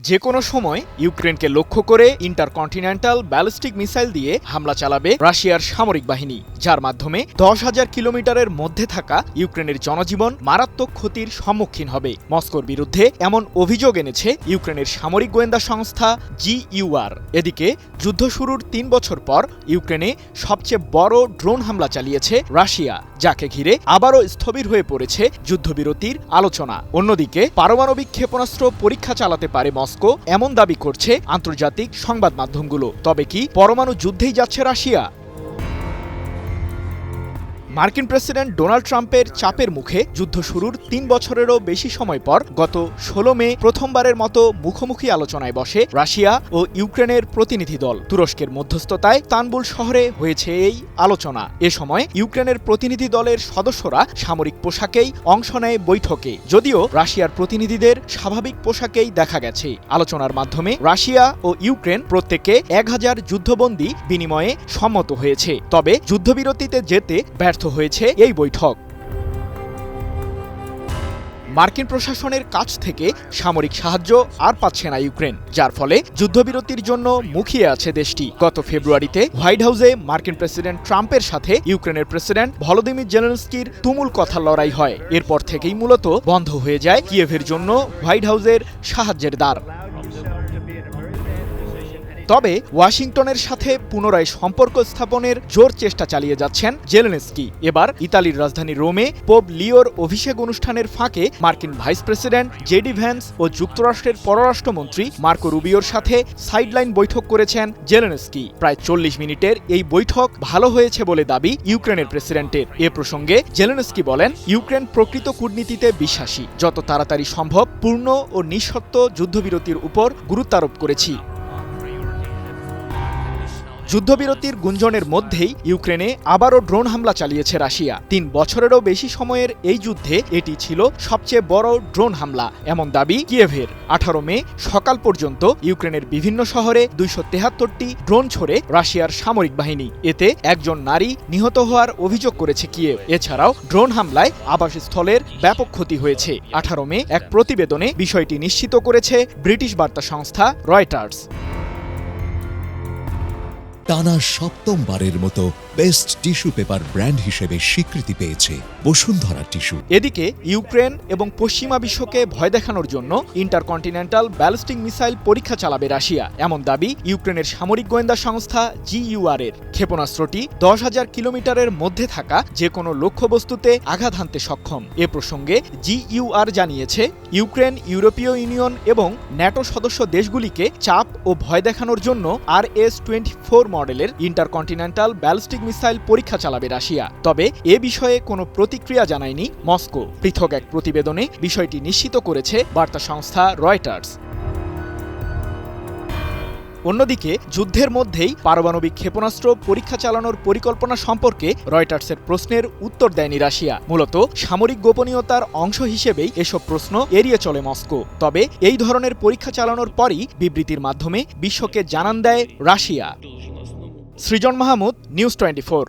যে কোনো সময় ইউক্রেনকে লক্ষ্য করে ইন্টারকন্টিনেন্টাল ব্যালিস্টিক মিসাইল দিয়ে হামলা চালাবে রাশিয়ার সামরিক বাহিনী, যার মাধ্যমে 10,000 কিলোমিটারের মধ্যে থাকা ইউক্রেনের জনজীবন মারাত্মক ক্ষতির সম্মুখীন হবে। মস্কোর বিরুদ্ধে এমন অভিযোগ এনেছে ইউক্রেনের সামরিক গোয়েন্দা সংস্থা GUR। এদিকে যুদ্ধ শুরুর 3 বছর পর ইউক্রেনে সবচেয়ে বড় ড্রোন হামলা চালিয়েছে রাশিয়া, যাকে ঘিরে আবারও স্থবির হয়ে পড়েছে যুদ্ধবিরতির আলোচনা। অন্যদিকে পারমাণবিক ক্ষেপণাস্ত্র পরীক্ষা চালাতে পারে মস্কো, এমন দাবি করছে আন্তর্জাতিক সংবাদ মাধ্যমগুলো। তবে কি পরমাণু যুদ্ধেই যাচ্ছে রাশিয়া? মার্কিন প্রেসিডেন্ট ডোনাল্ড ট্রাম্পের চাপের মুখে যুদ্ধ শুরুর 3 বছরেরও বেশি সময় পর গত 16 মে প্রথমবারের মতো মুখোমুখি আলোচনায় বসে রাশিয়া ও ইউক্রেনের প্রতিনিধি দল। তুরস্কের মধ্যস্থতায় ইস্তানবুল শহরে হয়েছে এই আলোচনা। এ সময় ইউক্রেনের প্রতিনিধি দলের সদস্যরা সামরিক পোশাকেই অংশ নেয় বৈঠকে, যদিও রাশিয়ার প্রতিনিধিদের স্বাভাবিক পোশাকেই দেখা গেছে। আলোচনার মাধ্যমে রাশিয়া ও ইউক্রেন প্রত্যেকে 1000 যুদ্ধবন্দী বিনিময়ে সম্মত হয়েছে। তবে যুদ্ধবিরতিতে যেতে ব্যর্থ হয়েছে এই বৈঠক। মার্কিন প্রশাসনের কাছ থেকে সামরিক সাহায্য আর পাচ্ছে না ইউক্রেন, যার ফলে যুদ্ধবিরতির জন্য মুখিয়ে আছে দেশটি। গত ফেব্রুয়ারিতে হোয়াইট হাউসে মার্কিন প্রেসিডেন্ট ট্রাম্পের সাথে ইউক্রেনের প্রেসিডেন্ট ভলোদিমির জেলেনস্কির তুমুল কথার লড়াই হয়। এরপর থেকেই মূলত বন্ধ হয়ে যায় কিয়েভের জন্য হোয়াইট হাউসের সাহায্যের দ্বার। তবে ওয়াশিংটনের সাথে পুনরায় সম্পর্ক স্থাপনের জোর চেষ্টা চালিয়ে যাচ্ছেন জেলেনস্কি। এবার ইতালির রাজধানী রোমে পোপ লিওর অভিষেক অনুষ্ঠানের ফাঁকে মার্কিন ভাইস প্রেসিডেন্ট জেডি ভ্যান্স ও যুক্তরাষ্ট্রের পররাষ্ট্রমন্ত্রী মার্কো রুবিওর সাথে সাইডলাইন বৈঠক করেছেন জেলেনস্কি। প্রায় 40 মিনিটের এই বৈঠক ভালো হয়েছে বলে দাবি ইউক্রেনের প্রেসিডেন্টের। এ প্রসঙ্গে জেলেনস্কি বলেন, ইউক্রেন প্রকৃত কূটনীতিতে বিশ্বাসী। যত তাড়াতাড়ি সম্ভব পূর্ণ ও নিঃশর্ত যুদ্ধবিরতির উপর গুরুত্বারোপ করেছি। যুদ্ধবিরতির গুঞ্জনের মধ্যেই ইউক্রেনে আবারও ড্রোন হামলা চালিয়েছে রাশিয়া। 3 বছরেরও বেশি সময়ের এই যুদ্ধে এটি ছিল সবচেয়ে বড় ড্রোন হামলা, এমন দাবি কিয়েভের। 18 মে সকাল পর্যন্ত ইউক্রেনের বিভিন্ন শহরে 273টি ড্রোন ছোড়ে রাশিয়ার সামরিক বাহিনী। এতে একজন নারী নিহত হওয়ার অভিযোগ করেছে কিয়েভ। এছাড়াও ড্রোন হামলায় আবাসস্থলের ব্যাপক ক্ষতি হয়েছে। 18 মে এক প্রতিবেদনে বিষয়টি নিশ্চিত করেছে ব্রিটিশ বার্তা সংস্থা রয়টার্স। টানা 7মবারের মতো বেস্ট টিস্যু পেপার ব্র্যান্ড হিসেবে স্বীকৃতি পেয়েছে বসুন্ধরা টিস্যু। এদিকে ইউক্রেন এবং পশ্চিমা বিশ্বকে ভয় দেখানোর জন্য ইন্টারকন্টিনেন্টাল ব্যালিস্টিক মিসাইল পরীক্ষা চালাবে রাশিয়া, এমন দাবি ইউক্রেনের সামরিক গোয়েন্দা সংস্থা GUR এর। ক্ষেপণাস্ত্রটি 10,000 কিলোমিটারের মধ্যে থাকা যে কোনো লক্ষ্যবস্তুতে আঘাত হানতে সক্ষম। এ প্রসঙ্গে GUR জানিয়েছে, ইউক্রেন ইউরোপীয় ইউনিয়ন এবং ন্যাটো সদস্য দেশগুলিকে চাপ ও ভয় দেখানোর জন্য RS-24 মডেলের ইন্টারকন্টিনেন্টাল ব্যালিস্টিক মিসাইল পরীক্ষা চালাবে রাশিয়া। তবে এ বিষয়ে কোনো প্রতিক্রিয়া জানায়নি মস্কো। পৃথক এক প্রতিবেদনে বিষয়টি নিশ্চিত করেছে বার্তা সংস্থা রয়টার্স। অন্যদিকে যুদ্ধের মধ্যেই পারমাণবিক ক্ষেপণাস্ত্র পরীক্ষা চালানোর পরিকল্পনা সম্পর্কে রয়টার্সের প্রশ্নের উত্তর দেয়নি রাশিয়া। মূলত সামরিক গোপনীয়তার অংশ হিসেবেই এসব প্রশ্ন এড়িয়ে চলে মস্কো। তবে এই ধরনের পরীক্ষা চালানোর পরই বিবৃতির মাধ্যমে বিশ্বকে জানান দেয় রাশিয়া। সৃজন মাহমুদ, নিউজ 24।